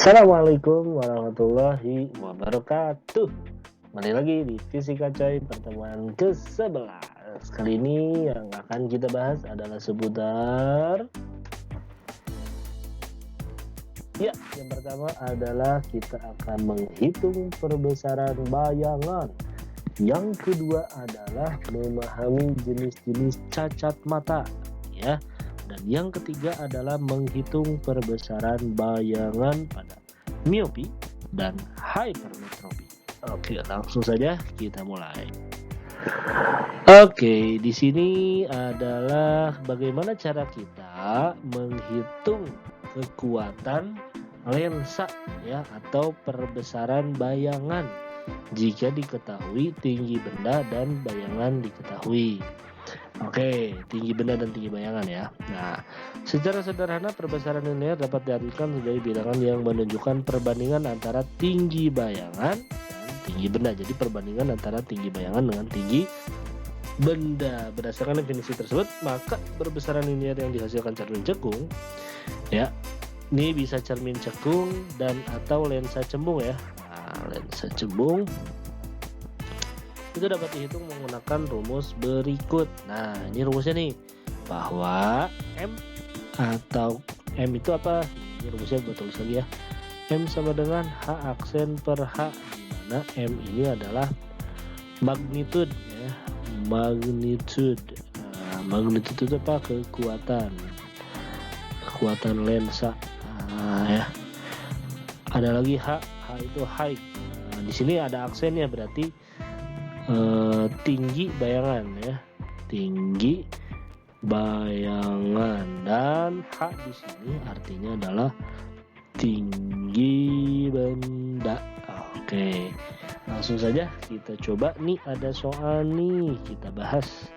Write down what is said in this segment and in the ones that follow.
Assalamualaikum warahmatullahi wabarakatuh. Kembali lagi di Fisika Coy pertemuan ke-11. Kali ini yang akan kita bahas adalah seputar yang pertama adalah kita akan menghitung perbesaran bayangan. Yang kedua adalah memahami jenis-jenis cacat mata, ya. Dan yang ketiga adalah menghitung perbesaran bayangan pada miopi dan hypermetropi. Oke, langsung saja kita mulai. Oke, di sini adalah bagaimana cara kita menghitung kekuatan lensa, ya, atau perbesaran bayangan jika diketahui tinggi benda dan bayangan diketahui. Oke, tinggi benda dan tinggi bayangan, ya. Nah, secara sederhana perbesaran linear dapat diartikan sebagai bilangan yang menunjukkan perbandingan antara tinggi bayangan dan tinggi benda. Jadi perbandingan antara tinggi bayangan dengan tinggi benda. Berdasarkan definisi tersebut, maka perbesaran linear yang dihasilkan cermin cekung, ya, ini bisa cermin cekung dan atau lensa cembung, ya. Nah, lensa cembung itu dapat dihitung menggunakan rumus berikut. Nah, ini rumusnya nih, bahwa M atau M itu apa? Ini rumusnya gue tulis lagi, ya. M sama dengan H aksen per H, di mana M ini adalah magnitude, ya. Magnitude. Nah, magnitude itu apa? Kekuatan lensa. Nah, ya. Ada lagi H itu height. Nah, di sini ada aksennya, berarti tinggi bayangan, ya, tinggi bayangan, dan H di sini artinya adalah tinggi benda. Oke, langsung saja kita coba nih, ada soal nih kita bahas.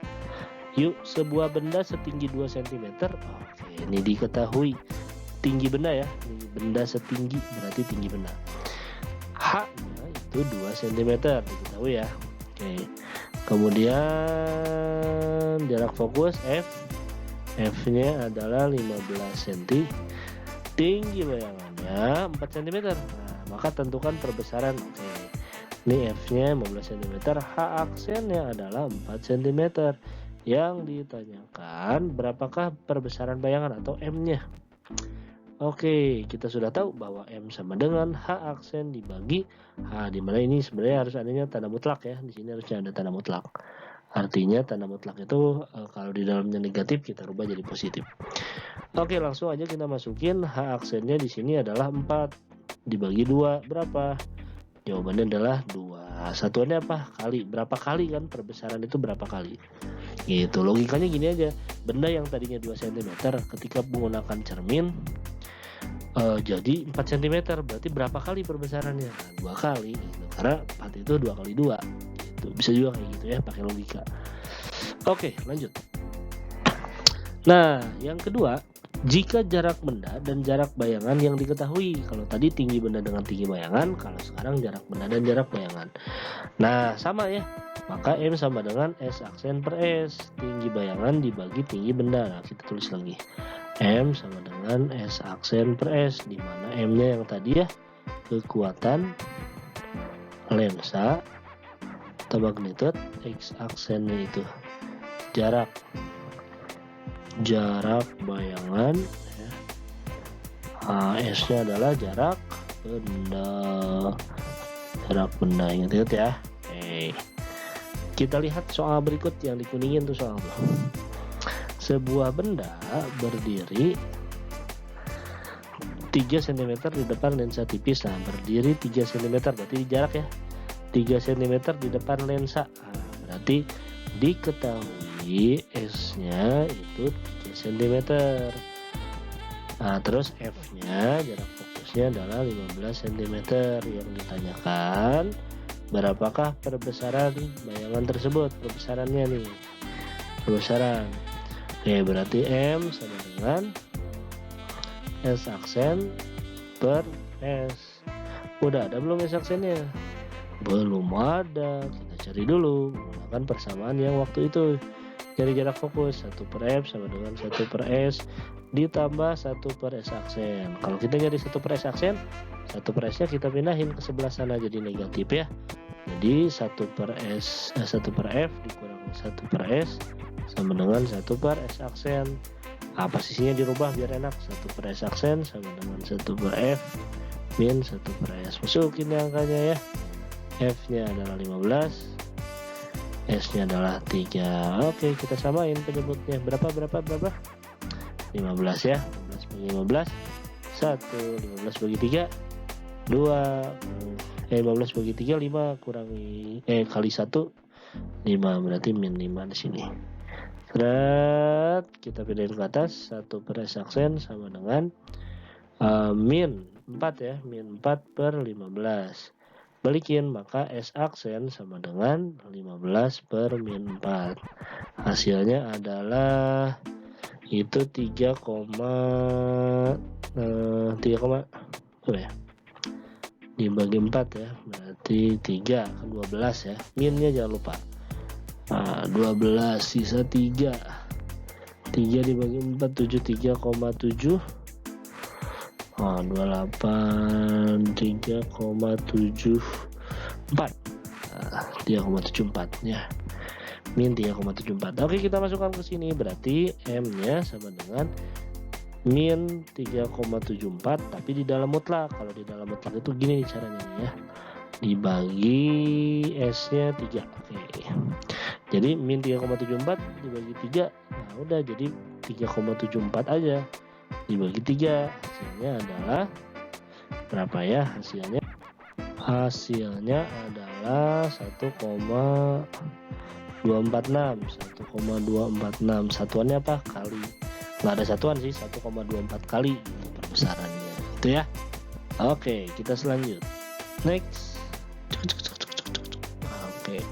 Yuk, sebuah benda setinggi 2 cm. Oke, ini diketahui tinggi benda, ya. Benda setinggi berarti tinggi benda. H-nya itu 2 cm diketahui, ya. Oke, kemudian jarak fokus F-nya adalah 15 cm, tinggi bayangannya 4 cm. Nah, maka tentukan perbesaran. Oke, ini F-nya 15 cm, H aksennya adalah 4 cm. Yang ditanyakan berapakah perbesaran bayangan atau M-nya. Oke, kita sudah tahu bahwa M sama dengan H aksen dibagi H, dimana ini sebenarnya harus adanya tanda mutlak, ya. Di sini harusnya ada tanda mutlak. Artinya tanda mutlak itu kalau di dalamnya negatif kita rubah jadi positif. Oke, langsung aja kita masukin H aksennya di sini adalah 4 dibagi 2 berapa? Jawabannya adalah 2. Satuannya apa? Kali. Berapa kali kan perbesaran itu berapa kali? Gitu. Logikanya gini aja. Benda yang tadinya 2 cm ketika menggunakan cermin jadi 4 cm, berarti berapa kali perbesarannya? Nah, 2 kali gitu. Karena 4 itu 2 kali 2 gitu. Bisa juga kayak gitu, ya, pakai logika. Oke, lanjut. Nah, yang kedua, jika jarak benda dan jarak bayangan yang diketahui. Kalau tadi tinggi benda dengan tinggi bayangan, kalau sekarang jarak benda dan jarak bayangan. Nah, sama, ya. Maka M sama dengan S aksen per S, tinggi bayangan dibagi tinggi benda. Nah, kita tulis lagi. M sama dengan S aksen per S, di mana M-nya yang tadi, ya, kekuatan lensa atau magnitude, X aksennya itu jarak bayangan, ya. S-nya adalah jarak benda. Ingat, ya. Oke. Kita lihat soal berikut yang dikuningin tuh soal tuh. Sebuah benda berdiri 3 cm di depan lensa tipis. Nah, berdiri 3 cm berarti jarak, ya, 3 cm di depan lensa. Nah, berarti diketahui S-nya itu 3 cm. Nah, terus F-nya, jarak fokusnya adalah 15 cm. Yang ditanyakan berapakah perbesaran bayangan tersebut? Perbesarannya nih, perbesaran. Oke, berarti M sama dengan S aksen per S. Udah ada belum S aksennya? Belum ada. Kita cari dulu menggunakan persamaan yang waktu itu. Cari jarak fokus 1/f sama dengan 1/s ditambah 1/s aksen. Kalau kita nyari 1/s aksen, 1/s nya kita pindahin ke sebelah sana jadi negatif ya. Jadi 1/f dikurangi 1/s sama dengan 1/s aksen. Nah, posisinya dirubah biar enak. 1/s aksen sama dengan 1/f min 1/s. Masukin angkanya ya. F nya adalah 15, S nya adalah 3. Oke, kita samain penyebutnya. Berapa? 15 ya. 15 bagi 15 1, 15 bagi 3 2, 15 bagi 3 5 kurangi kali 1 5, berarti min 5 di sini. Seret, kita pindahin ke atas. 1/s aksen sama dengan min 4 ya, min 4/15. Balikin, maka S aksen sama dengan 15/min 4. Hasilnya adalah itu 3, ya dibagi 4 ya, berarti 3 kan 12 ya. Minnya jangan lupa. 12 sisa 3 dibagi 4 7, 3,7 28 3,74 3,74 ya, min 3,74. Oke, kita masukkan ke sini, berarti M nya sama dengan min 3,74 tapi di dalam mutlak. Kalau di dalam mutlak itu gini caranya ya, dibagi S nya 3. Oke, jadi min 3,74 dibagi 3, nah udah jadi 3,74 aja dibagi 3. Hasilnya adalah berapa ya? Hasilnya adalah 1,246. Satuannya apa? Kali. Nggak ada satuan sih, 1,24 kali perbesarannya itu ya. Oke, kita selanjut. Next. Oke.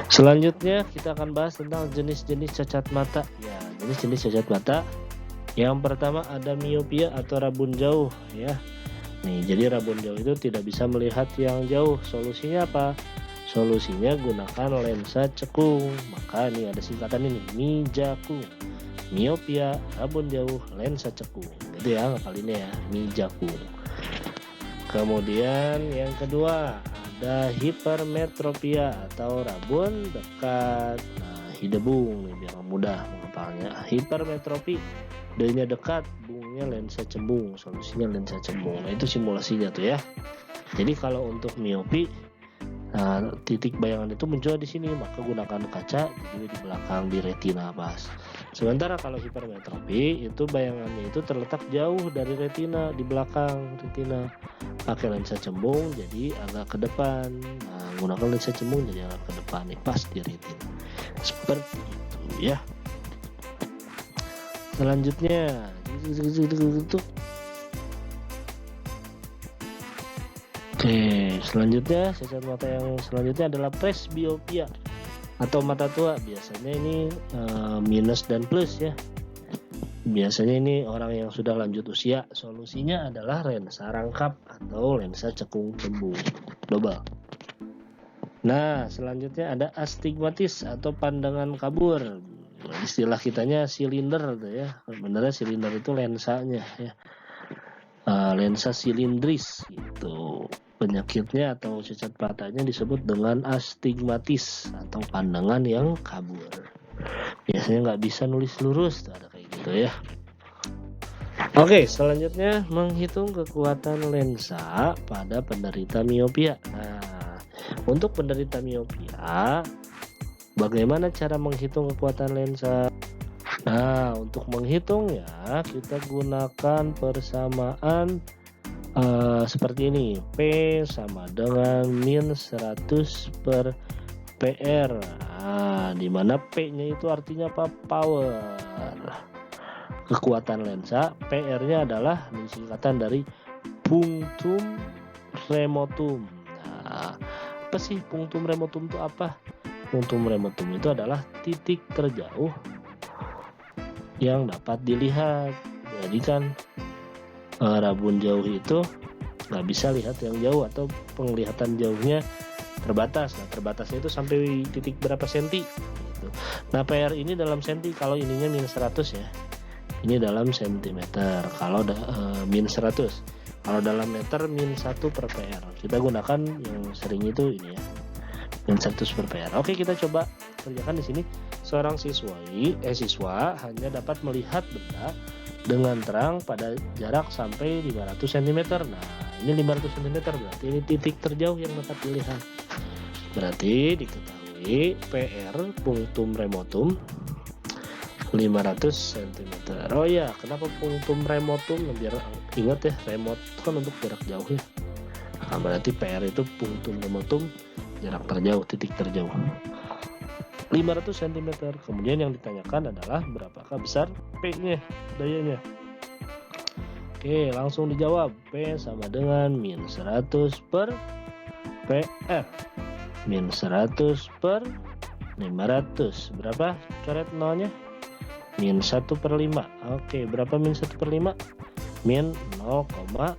Selanjutnya kita akan bahas tentang jenis-jenis cacat mata. Ya, jenis-jenis cacat mata. Yang pertama ada miopia atau rabun jauh ya. Nih, jadi rabun jauh itu tidak bisa melihat yang jauh. Solusinya apa? Solusinya gunakan lensa cekung. Maka ini ada singkatan ini, MIJAKUNG. Miopia, rabun jauh, lensa cekung. Gitu ya ngapalinnya ya, MIJAKUNG. Kemudian yang kedua ada hipermetropia atau rabun dekat. Nah, hidebung nih biar mudah menghafalnya. Hipermetropi, D-nya dekat, bungnya lensa cembung. Solusinya lensa cembung. Nah, itu simulasinya tuh ya. Jadi kalau untuk miopi, nah, titik bayangan itu muncul di sini, maka gunakan kaca jadi di belakang di retina pas. Sementara kalau hipermetropi itu bayangannya itu terletak jauh dari retina, di belakang retina. Pakai lensa cembung jadi agak ke depan. Nah, gunakan lensa cembung jadi agak ke depan nih, pas di retina. Seperti itu ya. Selanjutnya selanjutnya cacat mata yang selanjutnya adalah presbiopia atau mata tua. Biasanya ini minus dan plus ya. Biasanya ini orang yang sudah lanjut usia. Solusinya adalah lensa rangkap atau lensa cekung cembung double. Nah, selanjutnya ada astigmatis atau pandangan kabur. Istilah kitanya silinder tuh ya. Benernya silinder itu lensanya ya. Lensa silindris itu. Penyakitnya atau cacat matanya disebut dengan astigmatis atau pandangan yang kabur. Biasanya nggak bisa nulis lurus tuh, ada kayak gitu ya. Oke, selanjutnya menghitung kekuatan lensa pada penderita miopia. Nah, untuk penderita miopia, bagaimana cara menghitung kekuatan lensa? Nah, untuk menghitungnya kita gunakan persamaan seperti ini. P sama dengan min 100/PR. Nah, dimana P-nya itu artinya apa? Power. Kekuatan lensa. PR-nya adalah singkatan dari punctum remotum. Nah, apa sih punctum remotum itu apa? Punctum remotum itu adalah titik terjauh yang dapat dilihat. Jadi kan rabun jauh itu nggak bisa lihat yang jauh atau penglihatan jauhnya terbatas. Nah, terbatasnya itu sampai titik berapa senti gitu. Nah, PR ini dalam senti, kalau ininya minus 100 ya. Ini dalam sentimeter kalau minus 100. Kalau dalam meter min 1 per PR. Kita gunakan yang sering itu ini ya. Min 100 per PR. Oke, kita coba kerjakan di sini. Seorang siswa hanya dapat melihat benda dengan terang pada jarak sampai 500 cm. Nah, ini 500 cm berarti ini titik terjauh yang dapat dilihat. Berarti diketahui PR punktum remotum 500 cm. Oh ya, kenapa punktum remotum? Biar ingat ya, remote kan untuk jarak jauh ya. Nah, berarti PR itu punktum remotum, jarak terjauh, titik terjauh. 500 cm. Kemudian yang ditanyakan adalah berapakah besar P-nya, dayanya. Oke, langsung dijawab. P sama dengan min 100 per PR. Min 100 per 500. Berapa coret nolnya? Min 1 per 5. Oke, berapa min 1 per 5? Min 0,2.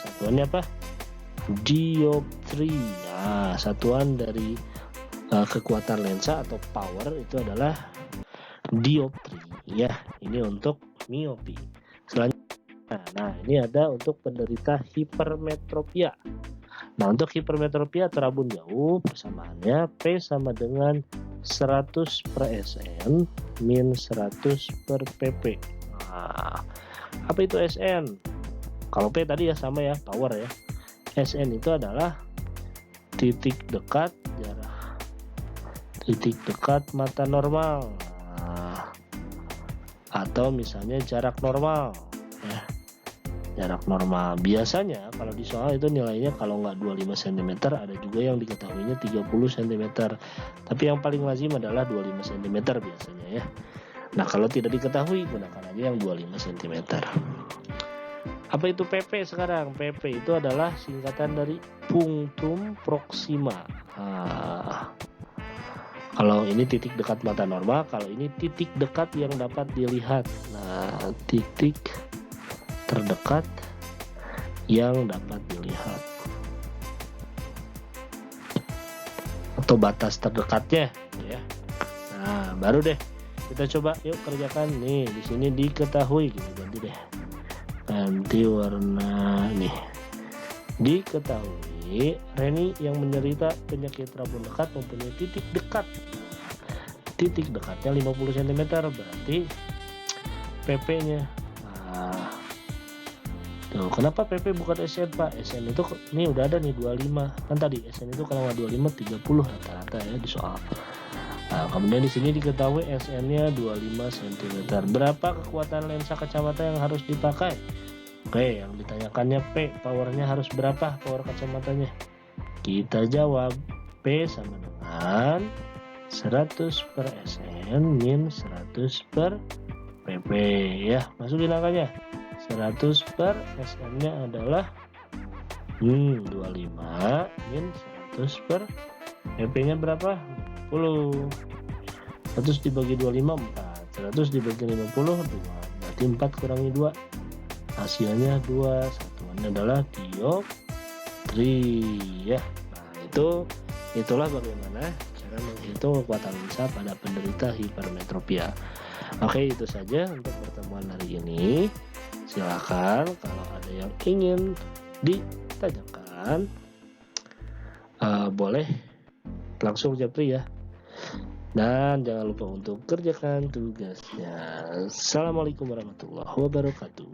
Satuannya apa? Dioptri. Nah, satuan dari kekuatan lensa atau power itu adalah dioptri ya. Ini untuk miopi. Selanjutnya, nah ini ada untuk penderita hipermetropia. Nah, untuk hipermetropia terabun jauh, persamaannya P sama dengan 100 per SN min 100 per PP. Nah, apa itu SN? Kalau P tadi ya sama ya, power ya. SN itu adalah titik dekat mata normal, nah, atau misalnya jarak normal ya. Jarak normal biasanya kalau di soal itu nilainya kalau nggak 25 cm, ada juga yang diketahuinya 30 cm, tapi yang paling lazim adalah 25 cm biasanya ya. Nah, kalau tidak diketahui gunakan aja yang 25 cm. Apa itu PP sekarang? PP itu adalah singkatan dari punktum proxima. Nah, kalau ini titik dekat mata normal, kalau ini titik dekat yang dapat dilihat. Nah, titik terdekat yang dapat dilihat. Atau batas terdekatnya ya. Nah, baru deh kita coba yuk kerjakan. Nih, di sini diketahui gitu, ganti deh. Ganti warna nih. Diketahui Reni yang menderita penyakit rabun dekat mempunyai titik dekat. Titik dekatnya 50 cm, berarti PP-nya. Nah, tuh, kenapa PP bukan SN, Pak? SN itu ini udah ada nih 25. Kan tadi SN itu kalau nggak 25 30 rata-rata ya di soal. Nah, kemudian di sini diketahui SN-nya 25 cm. Berapa kekuatan lensa kacamata yang harus dipakai? Oke, yang ditanyakannya P, powernya harus berapa power kacamatanya? Kita jawab P sama dengan 100 per SN min 100 per PP ya. Masukin angkanya. 100 per SN-nya adalah 25 min 100 per PP-nya berapa? 10. 100 dibagi 25 4. 100 dibagi 50 2. Berarti 4 kurangi 2. Hasilnya 2, satuannya adalah dioptri ya. Nah, itulah bagaimana cara menghitung kekuatan lensa pada penderita hipermetropia. Oke, itu saja untuk pertemuan hari ini. Silakan kalau ada yang ingin ditanyakan boleh langsung japri ya. Dan jangan lupa untuk kerjakan tugasnya. Assalamualaikum warahmatullahi wabarakatuh.